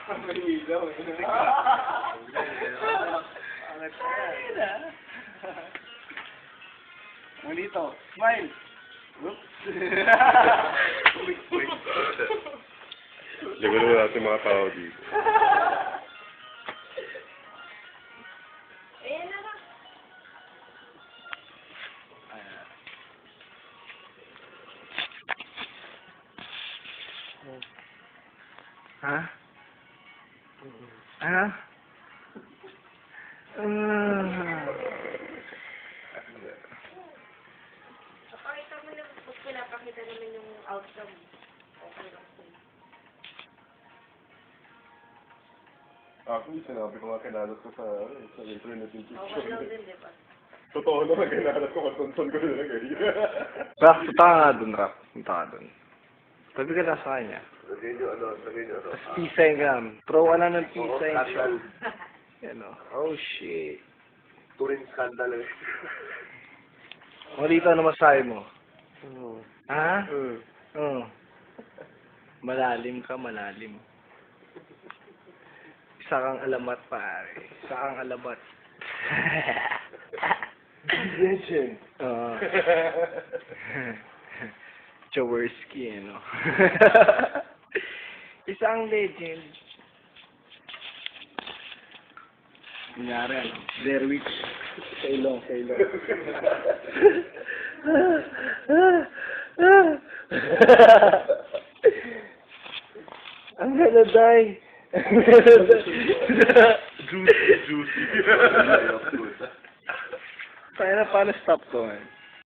May ilaw eh. Manito, smile! Oops! Lagulo natin mga tao dito. Ayan na lang. Ha? Ha? Pakita mo na, mas pinapakita naman yung outcome. Okay lang sa'yo. Actually, sinabi ko nga kinalat ko sa internet yung Okay lang din, di ba? Totoo naman, kinalat ko, katonson ko nila ngayon. Rap, punta ka nga dun, Rap. Punta ka dun. Tabi ka na sa kanya. Sabihin nyo ano. Tapos peace ka. Throw ka na ng peace sign. casual. Yan o. Oh, shit. Turin scandal eh. O, dito, ano masahe mo? Ha? Oo. Malalim ka, malalim. Isa kang alamat, pare. Isa kang alamat. Legend. Oo. Jaworski, ano? Isang legend. Kunyari, ano? Derwich. Kailong. Ang galaday. Juicy. Tayo na, paano stop to, eh?